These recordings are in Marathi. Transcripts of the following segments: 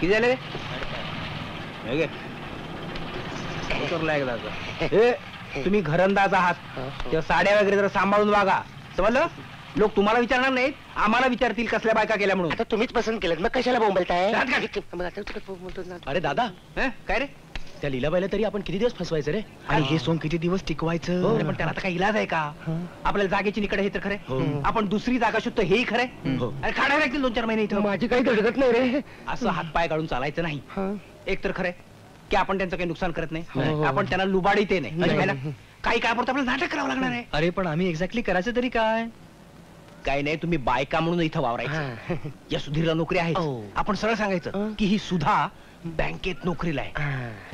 किती झाले तुम्ही घरंदाज आहात तेव्हा साड्या वगैरे जरा सांभाळून वागा, समजलं? लोक तुम्हाला विचारणार नाहीत, आम्हाला विचारतील कसल्या बायका केल्या म्हणून. आता तुम्हीच पसंत केलं, मग कशाला बोंबलताय? अरे दादा, काय रे? त्या लीलाबाईला तरी आपण किती दिवस फसवायचं रे? आणि हे सोंग किती दिवस टिकवायचं? पण त्याला आता काही इलाज आहे का? आपल्याला जागेची निकड हे तर खरं, आपण दुसरी जागा शोधतो हेही खरंय. अरे काढायला लागतील 2-4 महिने इथं. माझी काही धडकत नाही रे. असं हातपाय काढून चालायचं नाही. एक तर खरंय की आपण त्यांचं काही नुकसान करत नाही, आपण त्यांना लुबाडीत नाही. काही काळापुरतं आपल्याला नाटक करावं लागणार आहे. अरे पण आम्ही एक्झॅक्टली करायचं तरी काय? काही नाही, तुम्ही बायका म्हणून इथं वावरायचं. या सुधीरला नोकरी आहे, आपण सरळ सांगायचं की ही सुधा बँकेत नोकरीला आहे.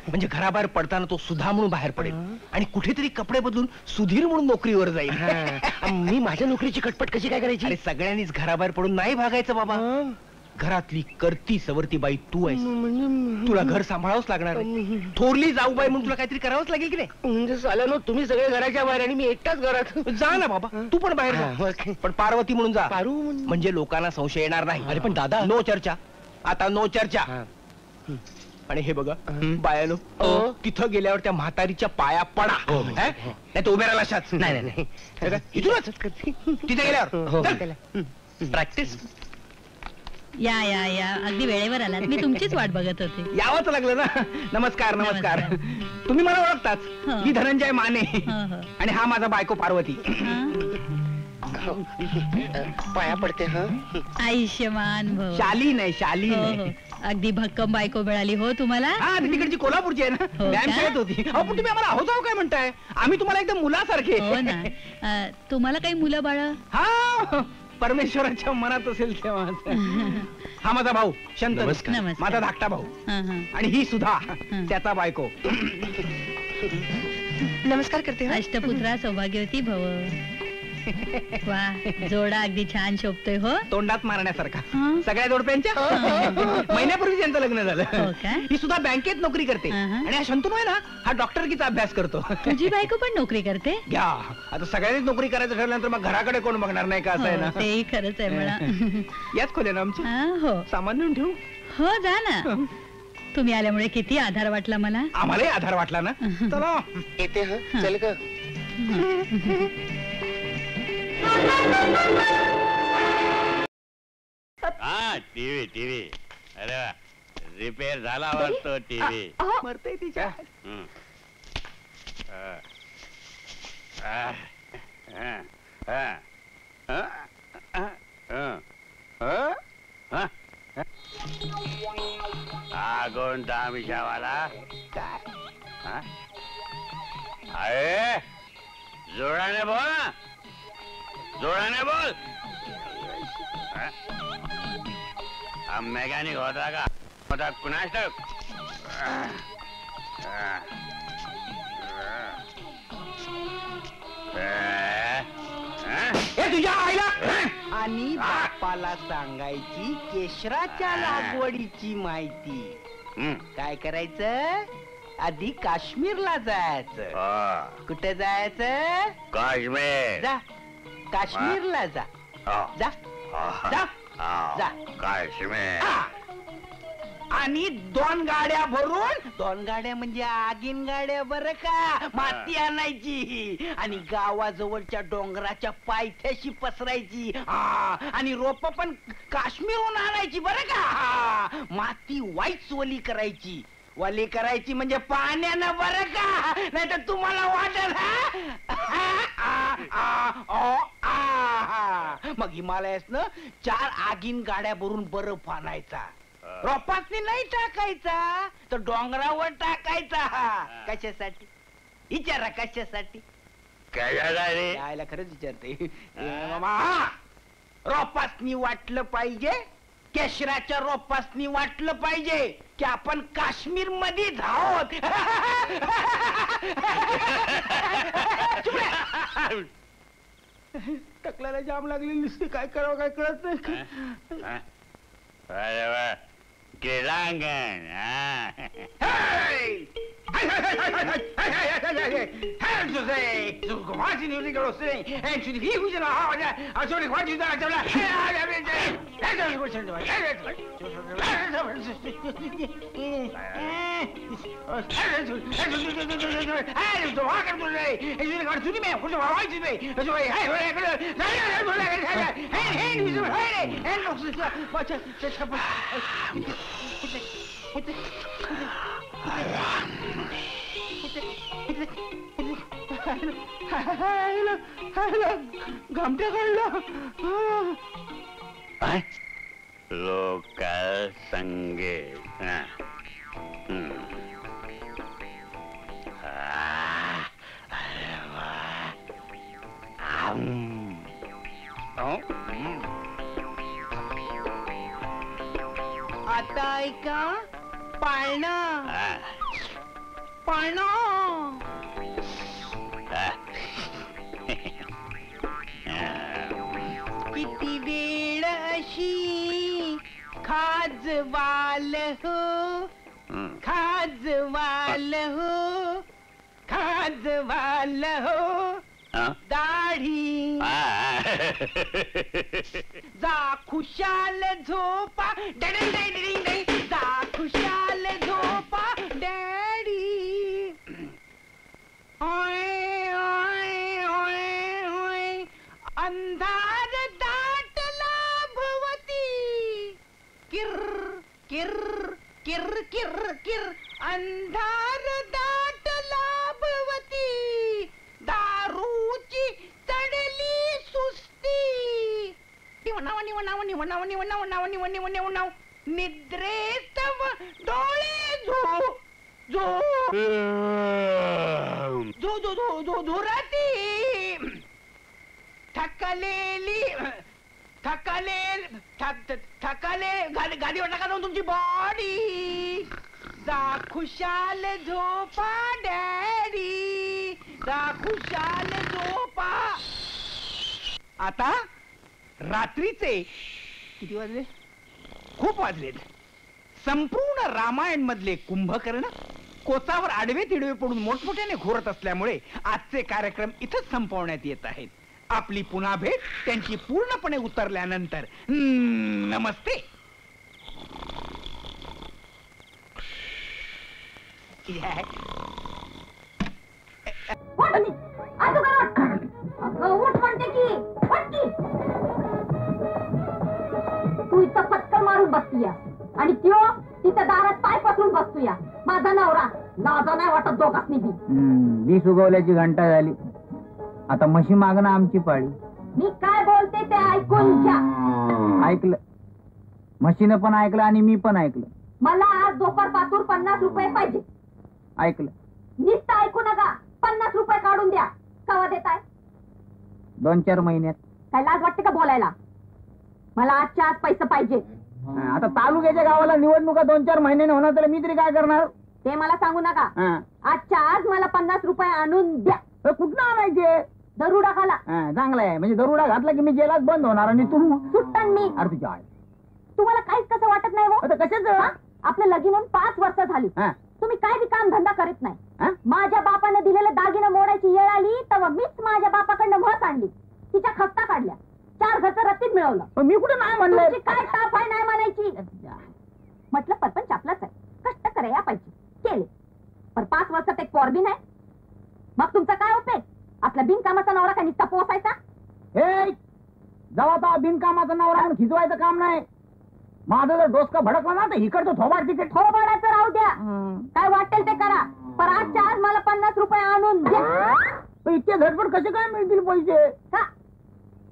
म्हणजे घराबाहेर पडताना तो सुधा म्हणून बाहेर पडेल आणि कुठेतरी कपडे बदलून सुधीर म्हणून नोकरीवर जाईल. मी माझ्या नोकरीची कटपट कशी काय करायची? अरे सगळ्यांनीच घराबाहेर पडून नाही भागायचं बाबा. घरातली करती सवरती बाई तू आहेस, तुला घर सांभाळावंच लागणार आहे. थोरली जाऊ बाई म्हणून तुला काहीतरी करावंच लागेल की नाही? म्हणजे साल्यानो तुम्ही सगळे घराच्या बाहेर आणि मी एकटाच घरात. जा ना बाबा, तू पण बाहेर जा, पण पार्वती म्हणून जा. पारू म्हणजे लोकांना संशय येणार नाही. अरे पण दादा, नो चर्चा, आता नो चर्चा. आणि हे बघा बायानो, तिथं गेल्यावर त्या म्हातारीच्या पाया पडा, नाही तर उभ्या राहिला अशाच. नाही इथूनच तिथे गेल्यावर प्रॅक्टिस. या या या, अगदी वेळेवर आलात. मी तुमचीच वाट बघत होते. यावंच लागलं ना. नमस्कार नमस्कार. तुम्ही मला ओळखताच, मी धनंजय माने आणि हा माझा बायको पार्वती. पाया पडते. आयुष्यमान भव. शाली नाही, शाली नाही. अगदी भक्कम बायको मिळाली हो तुम्हाला. हा, तिकडची कोल्हापूरची आहे ना, व्यायाम खेळत होती. पण तुम्ही आम्हाला आहो जाऊ काय म्हणताय? आम्ही तुम्हाला एकदम मुलासारखे. हो ना. तुम्हाला काही मुलं बाळ? हा, परमेश्वराच्या मनात असेल तेव्हा. हा माझा भाऊ शंतनू, माझा धाकटा भाऊ. आणि ही सुद्धा त्याचा बायको. नमस्कार करते. अष्टपुत्रा सौभाग्यवती भव. वा, जोडा अगदी छान शोभतोय हो. तोंडात मारण्यासारखा. सगळ्या जोडप्यांच्या महिन्यापूर्वी त्यांचं लग्न झालं. ही सुद्धा बँकेत नोकरी करते. आणि हा शंतनू आहे ना, हा डॉक्टरकीचा अभ्यास करतो. तुझी बायको पण नोकरी करते? घ्या, आता सगळ्यांनीच नोकरी करायचं ठरल्यानंतर मग घराकडे कोण बघणार नाही का? असं आहे ना. तेही खरंच आहे म्हणा. याच खोल्या ना आमच्या. हो, सामान नेऊन ठेवू. हो जा ना. तुम्ही आल्यामुळे किती आधार वाटला मला. आम्हालाही आधार वाटला ना. चला येते. चल का? हा, टीव्ही. अरे रिपेअर झाला वाटतो टीव्ही. मरते तिच्या. हा कोणता आमिषावाला? अरे जोराने बोल ना, जोराने बोल. हा मेकॅनिक होता का? होता कुणास ठाऊक. तुझ्या आईला आणि बापाला सांगायची केशराच्या लागवडीची माहिती. काय करायचं? आधी काश्मीरला जायचं. कुठे जायचं? काश्मीर. जा, काश्मीरला जा. जा जा जा काश्मीर. आणि 2 गाड्या भरून, 2 गाड्या म्हणजे आगीन गाड्या बरं का, माती आणायची आणि गावाजवळच्या डोंगराच्या पायथ्याशी पसरायची. आणि रोप पण काश्मीरहून आणायची बरं का. माती वाईच वली करायची. वली करायची म्हणजे पाण्यानं बरं का, नाही तर तुम्हाला वाटेल. मग हिमालयासनं 4 आगीन गाड्या भरून बर्फ आणायचा. रोपासनी नाही टाकायचा, तर डोंगरावर टाकायचा. कशासाठी? विचारा कशासाठी? यायला खरंच विचारते. रोपासनी वाटलं पाहिजे, केशराच्या रोपासनी वाटलं पाहिजे की आपण काश्मीर मध्ये आहोत. टकल्याला जाम लागलेली नुसती, काय करावं काय कळत नाही. क्रीडांगण. घामट्या काढलं. लोक संगे आता ऐका पाळणं पाळणं. किती वेळ अशी खाजवाल हो खाजवाल हो खाजवाल हो दाढी जा खुशाल झोपा जा खुशाल झोपा डॅडी. ओय ओय ओय ओय अंधार दाटला भवती किर किर किर किर किर अंधार दाटला भवती दारूची चढली सुस्ती निद्रेस्तव डोळे झो झो झो झो झो झो झोराती थकलेली थकाले गाडीवर टाका जाऊन तुमची बॉडी. जा खुशाल झोपा डॅडी जा खुशाल झोपा. आता रात्रीचे किती वाजले? खूप वाजलेत. संपूर्ण रामायण मधले कुंभकर्ण कोचावर आडवे तिडवे पडून मोठमोठ्याने घोरत असल्यामुळे आजचे कार्यक्रम इथंच संपवण्यात येत आहेत. आपली पुन्हा भेट त्यांची पूर्णपणे उतरल्यानंतर. नमस्ते. तू इथं पत्कर मारून बसतूया आणि त्यो तिथं दारात पाय पसरून बसतूया. माझा नवरा लाजा नाही वाटत दोघांनी बी. वीस उगवल्याची घंटा झाली. आता म्हशी मागणं आमची पाळी. मी काय बोलते ते ऐकून घ्या. ऐकलं. म्हशीनं पण ऐकलं आणि मी पण ऐकलं. मला आज दुपार पासून 50 रुपये पाहिजे. ऐकलं. नुसतं ऐकू नका. 50 रुपये काढून द्या. कवा देताय? 2-4 महिन्यात. काय लाज वाटते का बोलायला? मला आजच्या आज पैसे पाहिजे. आता तालुक्याच्या गावाला निवडणुका 2-4 महिन्याने होणार तर मी तरी काय करणार? ते मला सांगू नका. आजच्या आज मला 50 रुपये आणून द्या. कुठं आणायचे? दरुडा खाला. चांगला आहे. म्हणजे दरुडा घातला की मी जेलात बंद होणार आणि तू सुट्टन मी. अरे तुझ्या आई. तुम्हाला काहीच कसं वाटत नाही हो? कशाच? आपलं लगीन होऊन 5 वर्ष झाली. तुम्ही काय बी काम धंदा करीत नाही. माझ्या बापाने दिलेलं दागिनं मोडायची वेळ आली तेव्हा मीच माझ्या बापाकडनं म्हस आणली. तिच्या खस्ता काढल्या. 4 घरचं रत्तीत मिळवलं. मी कुठं नाही म्हणलं? काय ताप आहे नाही म्हणायची. म्हटलं परपंच आपलाच आहे. कष्ट कराया पाहिजे. केले. पण 5 वर्षात एक पोर बी नाही. मग तुमचा काय उपयोग? आपला बिनकामाचा नवरा काय नुसता पोसायचा? जेव्हा तो बिनकामाचा नवरा म्हणून खिजवायचं काम नाही. माझं जर डोसका भडकला ना तर इकडचं थोबाड तिकीट. थोबाडाचं राहू द्या. काय वाटेल ते करा. पण आजच्या आज मला 50 रुपये आणून द्या. इतके झटपट कसे काय मिळतील पैसे? का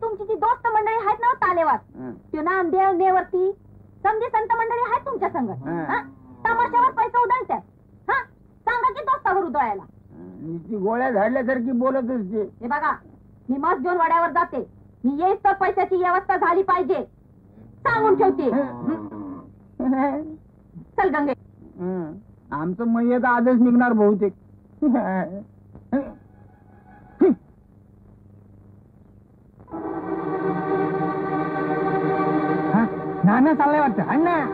तुमची जी दोस्त मंडळी आहेत ना तालेवार ते नामदेव नेवरती समजी संत मंडळी आहेत तुमच्या संग. तमाशावर पैसे उधळतात. हा सांगा की दोस्तावर उधळायला. गोळ्या झाडल्यासारखी बोलत असते. हे बघा मी मस्त घेऊन वड्यावर जाते. मी येईस तर पैशाची व्यवस्था झाली पाहिजे सांगून ठेवते. चल गंगे. आमचं मयत आजच निघणार बहुतेक. नाना चाललंय वाटतं. अण्णा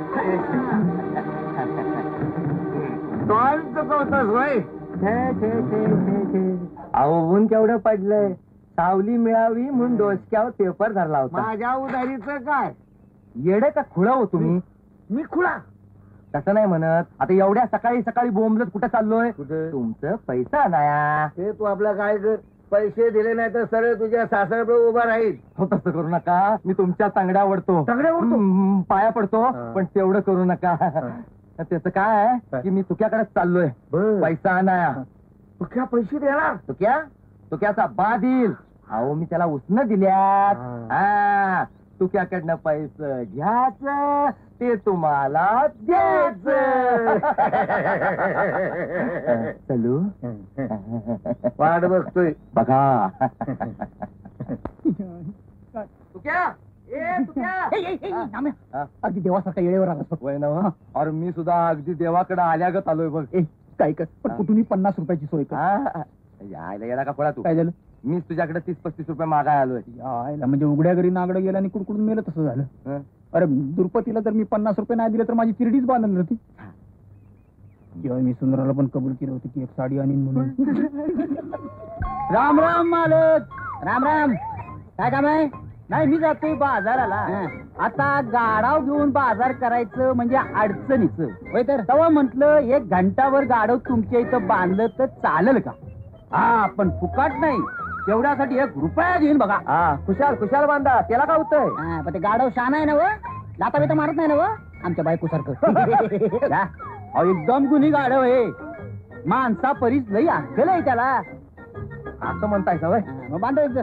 होतास होय? अहो ऊन केवढं पडलंय, सावली मिळावी म्हणून डोसक्यावर पेपर धरला होता. माझ्या उधारीचं काय? येडे का खुळा हो तुम्ही? मी खुळा? तसं नाही म्हणत. आता एवढ्या सकाळी सकाळी बोंबलत कुठं चाललोय? कुठं? तुमचं पैसा नाया. हे तू आपला काय कर, पैसे दिले नाही तर सरळ तुझ्या सासऱ्याकडे उभा राहील. हो तसं करू नका. मी तुमच्या तांगड्या ओढतो, तांगड्या ओढतो? पाया पडतो, हा. पण तेवढं करू नका. त्याचं काय आहे की मी तुक्याकडेच चाललोय बर. पैसा आणाया. तू क्या पैसे देणार? तुक्याचा बा देईल. अहो मी त्याला उसनं दिल्यात. हा, तुक्याकडनं पैसे घ्यायचं, ते तुम्हाला द्यायचं. चलू वाट बघतोय. बघा. तुक्या, ए तुक्या. हा? अगदी देवासारखा येळेवर आला. वय नव. और मी सुद्धा अगदी देवाकडे आल्यागत आलोय बघ. काय कर, पण कुठूनही 50 रुपयाची सोय कर. हा. यायला येडा का पळा तू? काय झालं? मीच तुझ्याकडे 30-35 रुपये मागाय आलोय. यायला म्हणजे उघड्या घरी नागडं गेलं आणि कुडकुडून मेलं तसं झालं. हं? अरे दुर्पतीला जर मी 50 रुपये नाही दिले तर माझी तिरडीच बांधली होती. जेव्हा मी सुंदराला पण कबूल केलं होतं की एक साडी आणीन म्हणून. राम राम मालक. राम राम. काय काम आहे? नाही मी जातोय बाजाराला. आता गाडाव घेऊन बाजार करायचं म्हणजे अडचणीचं होय. तर तेव्हा म्हटलं 1 घंटावर गाडव तुमच्या इथं बांधलं तर चालेल का? हा, पण फुकाट नाही, तेवढ्यासाठी 1 रुपया देईन बघा. हा, खुशाल खुशाल बांधा, त्याला काय होतंय? पण ते गाडव शान आहे ना व, लाता बिता मारत नाही ना व, आमच्या बायको सारखं. एकदम गुन्ही गाडव आहे, माणसा परीस लई अक्कल आहे त्याला. असं म्हणताय का वय? मग बांधायचं.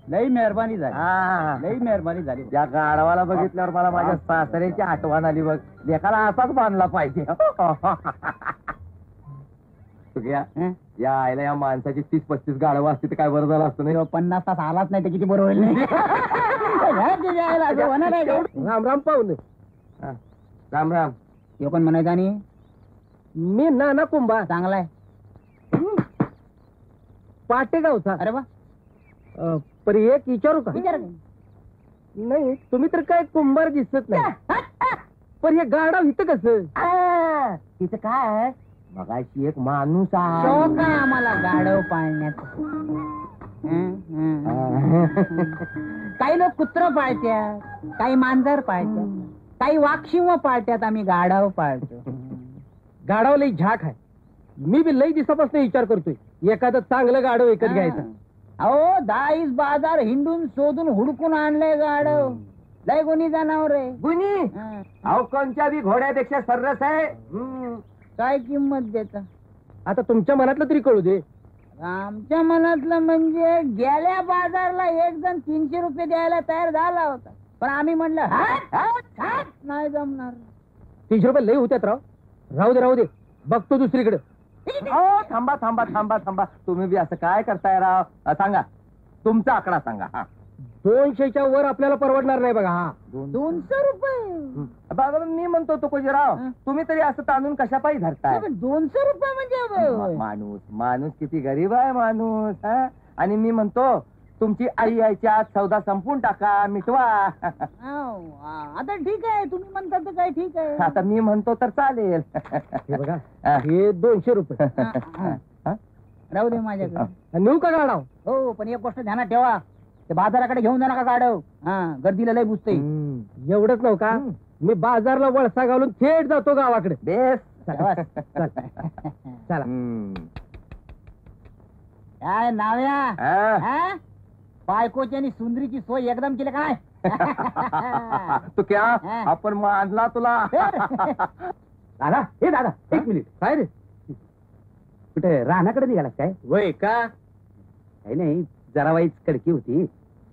लई मेहरबानी झाली, हा. लई मेहरबानी झाली. या गाढवाला बघितल्यावर मला माझ्या सासऱ्याची आठवण आली बघ. लेखाला असाच बांधला पाहिजे. तुझ्या या आईला या माणसाची 30-35 गाढवं असते तर काय बरं झालं असतं नाही? 50 तास आलाच नाही तर किती बरं होईल. राम राम पाहून. राम राम. हे पण म्हणायचं. आणि मी ना कुंभा चांगलाय. पाटेगावचा. अरे वा. पर एक विचारू का? नाही तुम्ही तर काय कुंभार दिसत नाही. पण हे गाडव इथं कसं? तिचं काय मगाशी एक माणूस शौक आहे आम्हाला गाडव पाळण्यात. काही लोक कुत्र पाळत्यात, काही मांजर पाळत्यात, काही वाघशिंव पाळत्यात. आम्ही गाढव पाळतो. गाढव लई झाक आहे. मी बी लई दिवसापासून विचार करतोय एखादं चांगलं गाढव विकत घ्यायचं. अहो 10 बाजार हिंडून शोधून हुडकून आणलंय गाढव. लय गुन्ही जनावर आहे. गुनी. अहो कोणत्या बी घोड्यापेक्षा सर्रस आहे. काय किंमत देता? आता तुमच्या मनातलं तरी कळू दे. आमच्या मनातलं म्हणजे गेल्या बाजारला एक जण 300 रुपये द्यायला तयार झाला होता, पण आम्ही म्हणलं नाही जमणार. 300 रुपये लई होत्यात राव. राहू दे बघतो दुसरीकडे. थांबा थांबा थांबा थांबा. तुम्ही बी असं काय करताय राव? सांगा तुमचा आकडा सांगा. हा 200च्या वर आपल्याला परवडणार नाही बघा. हा 200 रुपये. बाबा मी म्हणतो तो कोजीराव, तुम्ही तरी असं तांदून कशा पायी धरताय? 200 रुपये म्हणजे माणूस किती गरीब आहे माणूस. हा? आणि मी म्हणतो तुमची आई यायच्या आत सौदा संपून टाका, मिटवा. आता ठीक आहे, तुम्ही म्हणता तर काय ठीक आहे. आता मी म्हणतो तर चालेल. बघा हे 200 रुपये राहू दे माझ्याकडे. नेऊ का गाडव? हो, पण एक गोष्ट ध्यानात ठेवा, ते बाजाराकडे घेऊन जा नका गाडव. गर्दीला लय बुजते. एवढंच नव्ह का, मी बाजारला वळसा घालून थेट जातो गावाकडे. बेस. चला. काय नाव्या, बायकोची आणि सुंदरीची सोय एकदम केली काय? तू क्या आपण मानला तुला. दादा हे दादा 1 मिनिट. काय रे, कुठे रानाकडे निघाला काय? वय का? काही नाही, जरा वाईच कडकी होती,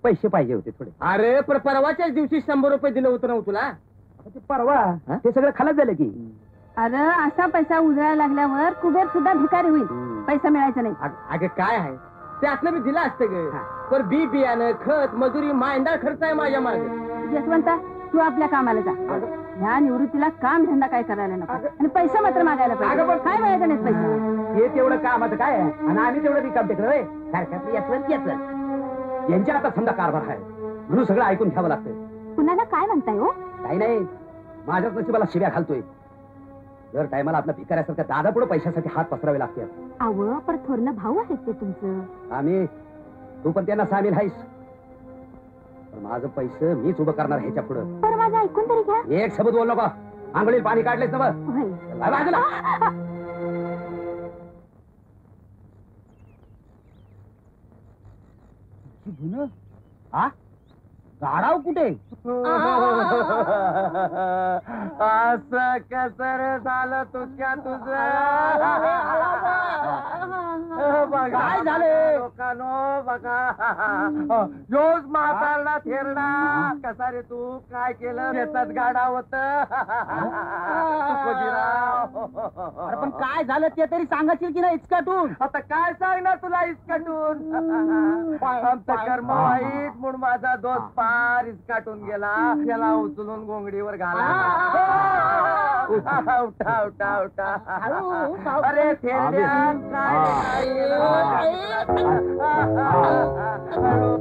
पैसे पाहिजे होते थोडे. अरे पण परवाच्याच दिवशी 100 रुपये दिलं होतं ना तुला. ते परवा ते सगळं खालाच झालं की. अरे असा पैसा उजळायला लागल्यावर कुबेर सुद्धा भिकारी होईल, पैसा मिळायचा नाही. अगं काय आहे ते असलं मी दिलं असतं ग, पण बी बियाणं खत मजुरी मायंदा खर्च आहे माझ्या मागे. यशवंता तू आपल्या कामाला जा. ह्या निवृत्तीला काम धंदा काय करायला नको आणि पैसा मात्र मागायला पाहिजे. काय मिळायचं नाही पैसा. हे तेवढं कामाचं काय आहे आणि आम्ही तेवढं रिकाम टेकलं. यांच्या आता समजा कारभार आहे म्हणून सगळं ऐकून घ्यावं लागतं. कुणाला काय म्हणताय हो? काही नाही, माझ्याच नशिबाला शिव्या घालतोय. दर टायमाला आपल्या भिकाऱ्यासारखा दादा पुढे पैशासाठी हात पसरावे लागते. अव पर थोरलं भाऊ आहेत ते तुमचं. आम्ही तू पण त्यांना सामील आहेस. पण माझं पैसे मीच उभं करणार ह्याच्या पुढं. पर माझं ऐकून तरी घ्या. एक शब्द बोल नका. आंघोळीत पाणी काढलेस ना बघ. होय. बाजूला. हा गाडाव कुठे? असं कसं रे झालं तुझ्या तुझं? काय झाले? लोकांनो बघा जोस म्हातारला थेरडा. कसा रे तू काय केलं? शेतात गाडा होत. अरे पण काय झालं ते तरी सांगायची की नाही इचकाटून? आता काय सांगणार तुला इसकाटून? आमचं कर्म वाईट म्हणून माझा दोस्त पार इसकाटून गेला. त्याला उचलून गोंगडीवर घाला. उठा उठा उठा उठा. अरे थेरड्या काय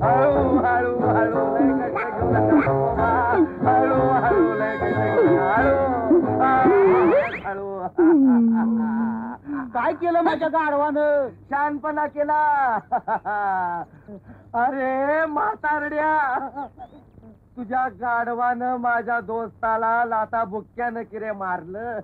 हळू हळू हळू हळू हळू काय केलं माझ्या गाढवानं? शहाणपणा केला. अरे म्हातारड्या तुझ्या गाढवानं माझ्या दोस्ताला लाता बुक्क्यानं किरे मारलं.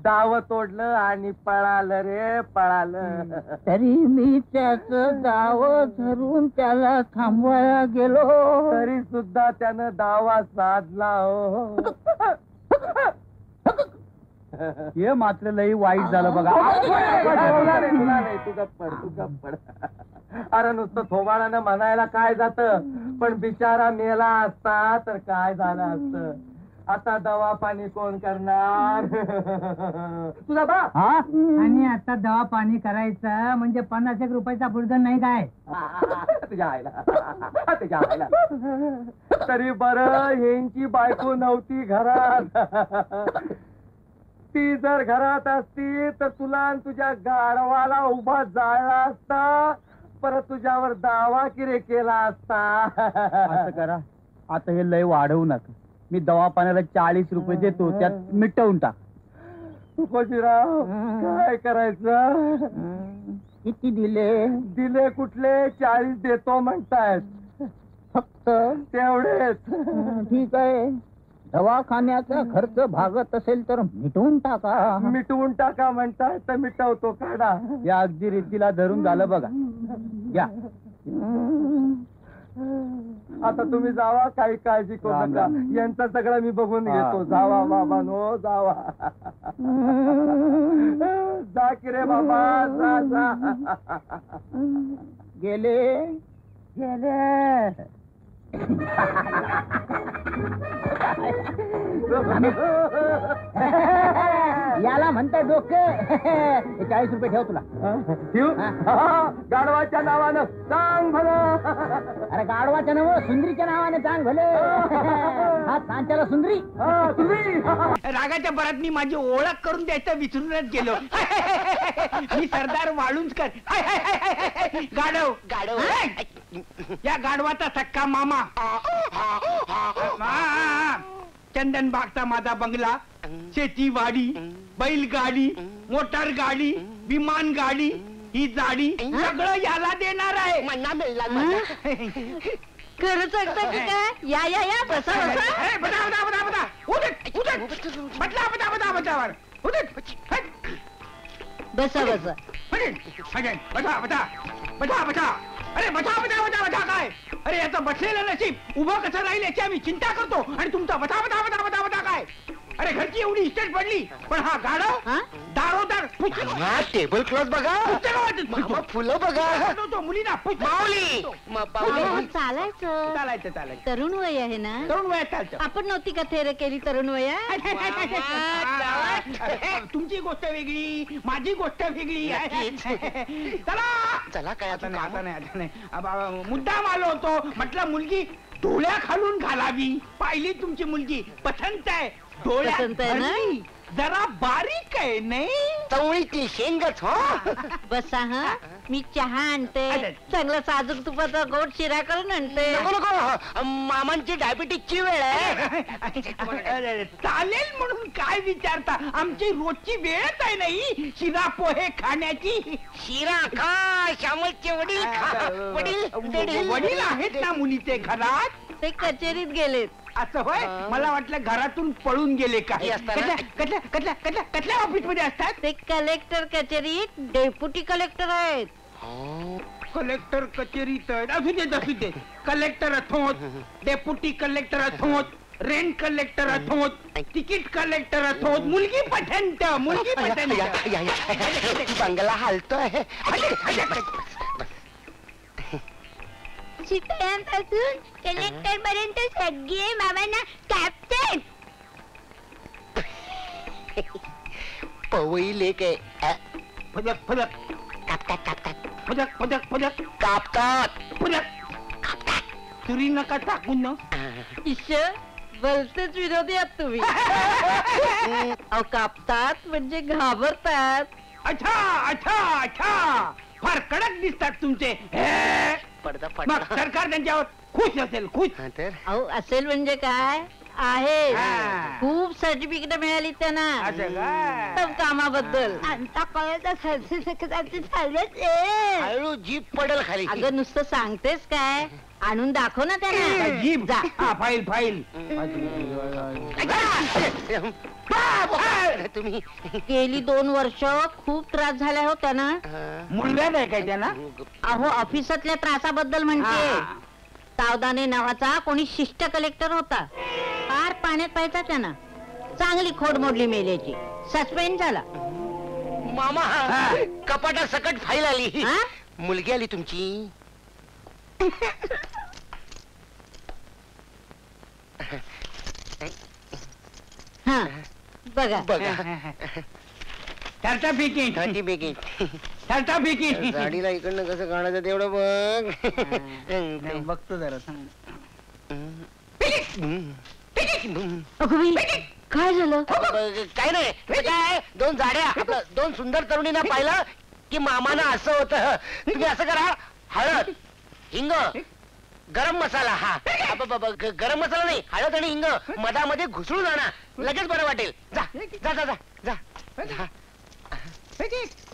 दाव तोडलं आणि पळालं रे पळालं. तरी मी त्याच दाव धरून त्याला थांबवायला गेलो तरी सुद्धा त्यानं दावा साधला. हो हे मात्र लई वाईट झालं बघा. तू गप्पड. अरे नुसतं थोबाडानं म्हणायला काय जात, पण बिचारा मेला असता तर काय झालं असतं. आता दवा पाणी कोण करणार? तुझा बा. आणि आता दवा पाणी करायचं म्हणजे 50 रुपयाचा बुर्धन नाही काय? तुझ्या आईला तरी बरं यांची बायको नव्हती घरात. ती जर घरात असती तर तुला आणि तुझ्या गाढवाला उभा जाळला असता. परत तुझ्यावर दावा किरे केला असता. असं करा, आता हे लय वाढवू नका. मी दवाखान्याला 40 रुपये देतो, त्यात मिटवून टाक. तुकोजीराव काय करायचं? किती दिले? दिले कुठले? 40 देतो म्हणतायत. फक्त तेवढेच? ठीक आहे, दवाखान्याचा खर्च भागत असेल तर मिटवून टाका. मिटवून टाका म्हणताय तर मिटवतो. काढा. या अगदी रीतीला धरून झालं बघा. या आता तुम्ही जावा, काही काळजी करू नका. यांचं सगळं मी बघून घेतो. जावा बाबा नो जावा. जा की रे बाबा जा जा. गेले याला म्हणताय डोकं. 40 रुपये ठेव तुला. गाढवाच्या नावानं सांग भलं. अरे गाढवाच्या नावानं सुंदरीच्या नावाने सांग भले. हा सांच्याला सुंदरी. रागाच्या भरात मी माझी ओळख करून द्यायचं विसरूनच गेलो. मी सरदार वाळुंजकर. गाढव गाढव या गाढवाचा सक्का मामा. चंदन बागचा माझा बंगला, शेतीवाडी, बैलगाडी, मोटार गाडी, विमान गाडी, ही जाडी सगळं याला देणार आहे. खरंच सांगता की काय? या या या बसा बसा. बसा बसा. अरे बसा काय? अरे याचं बसलेलं नशीब उभं कसं राहील याची आम्ही चिंता करतो आणि तुमचा बसा काय? अरे घरची एवढी इस्टेट पडली, पण हा गाढव दारोदार टेबल क्लॉथ बघा, फुलं बघा, मुलीना चालायचं. तरुण वय आहे ना? तरुण वयात चालतं. आपण नव्हती का थेर केली तरुण वयात? तुमची गोष्ट वेगळी, माझी गोष्ट वेगळी. चला काय आता नाही. मुद्दाम आलो होतो. म्हटलं मुलगी डोळ्या खालून घालावी. पाहिली तुमची मुलगी, पसंत आहे. पसंत आहे ना? जरा बारीक आहे नाही? चवळीतली शेंगच हो. बसा. हा मी चहा आणते, चांगला साजूक तुपाचा गोड शिरा करून आणते. नको मामांची डायबिटीसची वेळ आहे. चालेल म्हणून काय विचारता, आमची रोजची वेळच आहे नाही शिरा पोहे खाण्याची. शिरा खा, श्यामलचे वडील वडील आहेत ना मुलीचे घरात? ते कचेरीत गेलेत. असं होय, मला वाटलं घरातून पळून गेले काय. कसल्या ऑफिस मध्ये असतात? ते कलेक्टर कचेरीत डेप्युटी कलेक्टर आहेत. कलेक्टर कचेरीत असू दे. कलेक्टर अथोत, डेप्युटी कलेक्टर अथोत, रेंट कलेक्टर अथोत, तिकीट कलेक्टर अथोत, मुलगी पठंत. बंगला हालतोय. शिकण्यापासून कलेक्टर पर्यंत सगळे मामांना कॅप्टन. पवई लेक आहे. फदक कापतात. तुरी नका टाकून ना. भलतेच विरोधी आहात तुम्ही. अहो कापतात म्हणजे घाबरतात. अच्छा फार कडक दिसतात तुमचे. मग सरकार त्यांच्यावर खुश असेल. अहो असेल म्हणजे काय आहे, खूप सर्टिफिकेट मिळाली त्यांना सब कामाबद्दल. हळू जीप पडेल खाली. अगं नुसतं सांगतेस काय, आणून दाखव ना त्यांना. जीप जा. फाईल तुम्ही गेली 2 वर्ष खूप त्रास झाला हो त्यांना. मुलगा आहे काय त्यांना? अहो ऑफिसातल्या त्रासाबद्दल म्हणते. सावधाने नावाचा कोणी शिष्ट कलेक्टर होता, फार पाण्यात पाहायचा त्यांना. चांगली खोड मोडली मेल्याची, सस्पेंड झाला. मामा कपाटा सकट फाईल आली. मुलगी आली तुमची. हा बघा सर्टिफिकेट गाडीला इकडनं कसं काढायचं तेवढं बघ. बघतो जरा. काय झालं? काय नाही, काय 2 जाड्या आपलं 2 सुंदर तरुणींना पाहिलं की मामाना असं होतं. तुम्ही असं करा, हळद, हिंग, गरम मसाला. गरम मसाला नाही, हळद आणि हिंग मधामध्ये घुसळून आणा, लगेच बरं वाटेल. जा जा जा जा जा.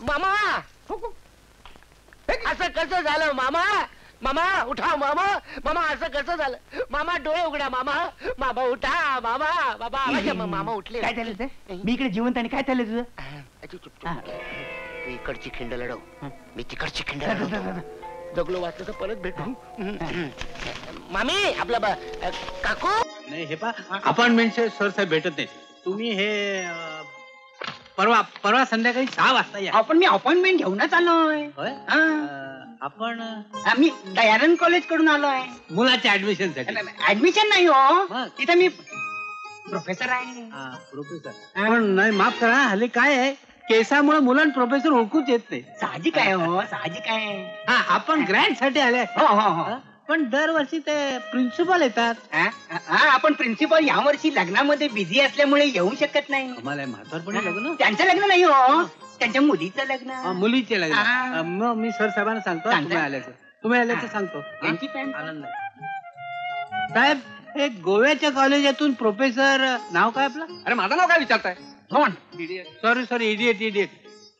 मामा असं कसं झालं मामा? मामा उठा मामा. असं कसं झालं मामा? डोळे उघडा मामा उठा बाबा. मामा उठले. काय झालं ते? मी इकडे जिवंत आणि काय झालं तुझं? इकडची खिंड लढव, मी तिकडची खिंड लढव. जगलो वाचलं तर परत भेटू. मामी आपला काकू. नाही हे पा अपॉइंटमेंट सर साहेब भेटत नाही. तुम्ही हे परवा संध्याकाळी 6 वाजता या. आपण मी अपॉइंटमेंट घेऊनच आलोय. आपण मी दयानंद कॉलेज कडून आलोय. मुलाच्या ऍडमिशन साठी. ऍडमिशन नाही हो, तिथे मी प्रोफेसर आहे. प्रोफेसर पण नाही, माफ करा, हल्ली काय आहे, केसामुळे मुलांना प्रोफेसर ओळखूच येत नाही. साहजिक आहे हो, साहजिक आहे. हा आपण ग्रँड साठी आले. हो. पण दरवर्षी ते प्रिन्सिपल येतात. आपण प्रिन्सिपल यावर्षी लग्नामध्ये बिझी असल्यामुळे येऊ शकत नाही. मला म्हातारपणी लग्न. त्यांचं लग्न नाही हो, त्यांच्या मुलीचं लग्न. मुलीचे लग्न. मग मी सर साहेबांना सांगतो तुम्ही आल्याचं सांगतो. आनंद साहेब, हे गोव्याच्या कॉलेजातून प्रोफेसर नाव काय आपलं? अरे माझं नाव काय विचारताय? Sorry idiot.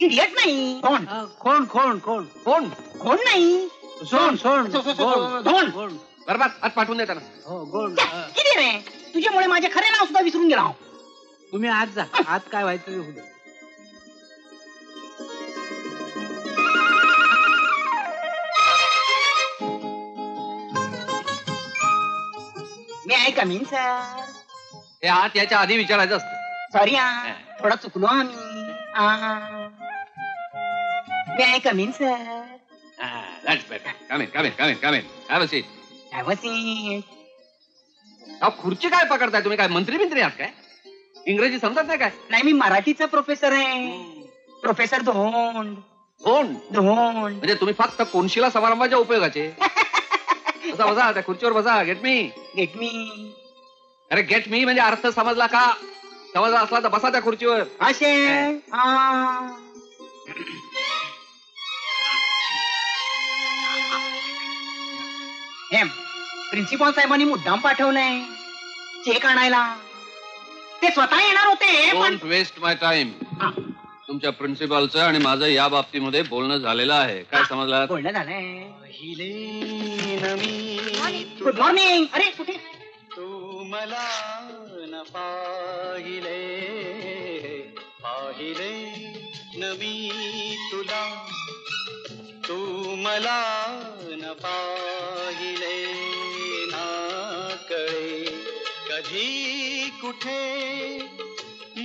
इडियट नाही. कोण नाही. बरोबर आज पाठवून देता ना. हो गोंड. किती रे, तुझ्यामुळे माझे खरे नाव सुद्धा विसरून गेला. तुम्ही आज जा, आज काय व्हायचं ते होऊ द्या. मी आहे कमीन सर. हे आत याच्या आधी विचारायचं असतं. सॉरी थोडा चुकलो आम्ही. मी आहे कमीन सर. खुर्ची काय पकडताय तुम्ही? काय मंत्री आहात काय? इंग्रजी समजत नाही काय? नाही, मी मराठीचा प्रोफेसर आहे. प्रोफेसर धोंड. म्हणजे तुम्ही फक्त कोनशिला समारंभाच्या उपयोगाचे. बसा त्या खुर्चीवर बसा. Get me. अरे गेट मी म्हणजे अर्थ समजला का? समजला असला तर बसा त्या खुर्चीवर. असे हे प्रिन्सिपॉल साहेबांनी मुद्दाम पाठवलंय चेक आणायला. ते स्वतः येणार होते पण डोंट वेस्ट माय टाइम. तुमच्या प्रिन्सिपलचं आणि माझं या बाबतीमध्ये बोलणं झालेलं आहे. काय समजलं? बोलणं झालंय. Good morning. अरे कुठे तू मला न पाहिले पाहिले न मी तुला तू मला न पाहिले ना कळे कधी कुठे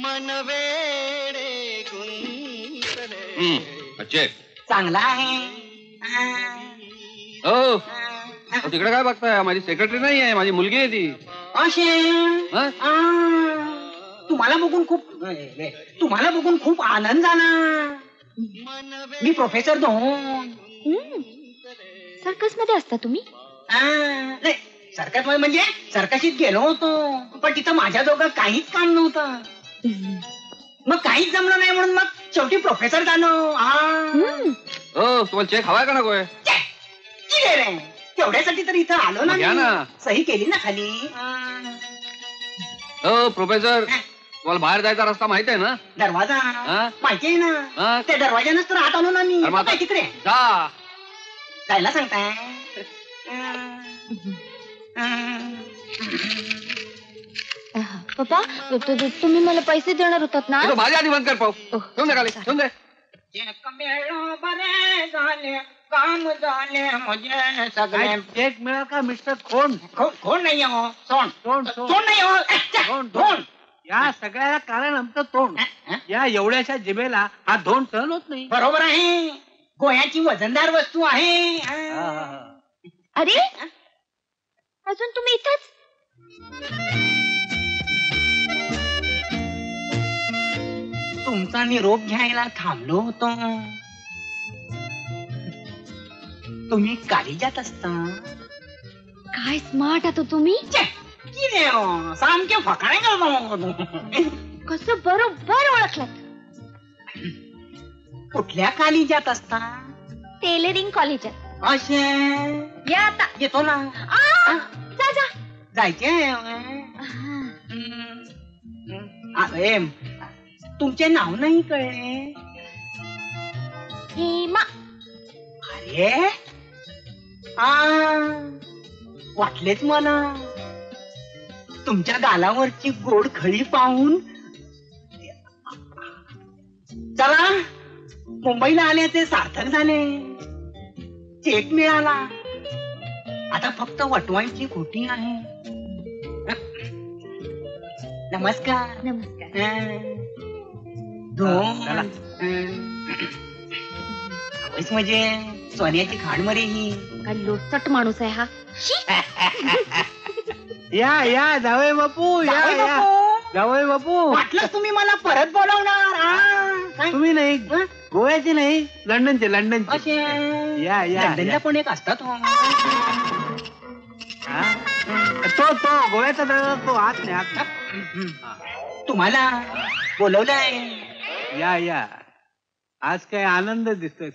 मन वेडे गुंतले. चेक चांगला आहे. हो तिकडे काय बघताय? माझी सेक्रेटरी नाही आहे, माझी मुलगी आहे ती. अशे तुम्हाला बघून खूप आनंद झाला. मी प्रोफेसर दोन. सर्कस मध्ये असता तुम्ही? सर्कस म्हणजे सर्कशीत गेलो होतो पण तिथं माझ्या दोघं काहीच काम नव्हतं. मग काहीच जमलं नाही म्हणून मग शेवटी प्रोफेसर झालो. हो तुम्हाला चेक हवाय का नकोय? तेवढ्यासाठी तर इथं आलो ना. घ्या ना. सही केली ना खाली. हो प्रोफेसर तुम्हाला बाहेर जायचा रस्ता माहित आहे ना? दरवाजा माहिती आहे ना. त्या दरवाजानंच तर आत आलो ना मी. काय तिकडे जा जायला सांगताय? पप्पा तुम्ही मला पैसे देणार होतात ना? माझ्या आधी बंद कर पाहू. ठेवून दे खाली, ठेवून दे. बरे झाले काम झाले म्हणजे सगळे. चेक मिळाला का मिस्टर खोंड? कोण नाही हो. सोंड तोंड कोण नाही हो. तोंड. या सगळ्याला कारण आमचं तोंड. या एवढ्याशा जिभेला हा धोंड सहन होत नाही. बरोबर आहे. गोयाची वजनदार वस्तू आहे. अरे अजून तुम्ही इथंच? तुमचा निरोप घ्यायला थांबलो होतो. तुम्ही कालिजात असता. काय स्मार्ट आहात तुम्ही. सामखे फकाणे करतो. कसं बरोबर ओळखलात. कुठल्या कालिजात असता? टेलरिंग कॉलेजात. असे या आता. येतो ना. जा जा. जायचे. तुमचे नाव नाही कळले. हेमा. अरे वाटलेच मला. तुमच्या गालावरची गोड खळी पाहून. चला मुंबईला आल्याचे सार्थक झाले. चेक मिळाला. आता फक्त वटवाईची खोटी आहे. नमस्कार. नमस्कार. दोन म्हणजे सोन्याची खाणमरी ही. काय लोचट माणूस आहे हा. या या जावई बापू. या या जावई बापू. वाटलं तुम्ही मला परत बोलावणार. तुम्ही नाही गोव्याचे नाही लंडनचे. लंडनचे. या या लंडनला पण एक असतात. तो गोव्याचा दादा तो आत नाही आत. तुम्हाला बोलवलंय. या या आज काय आनंद दिसतोय.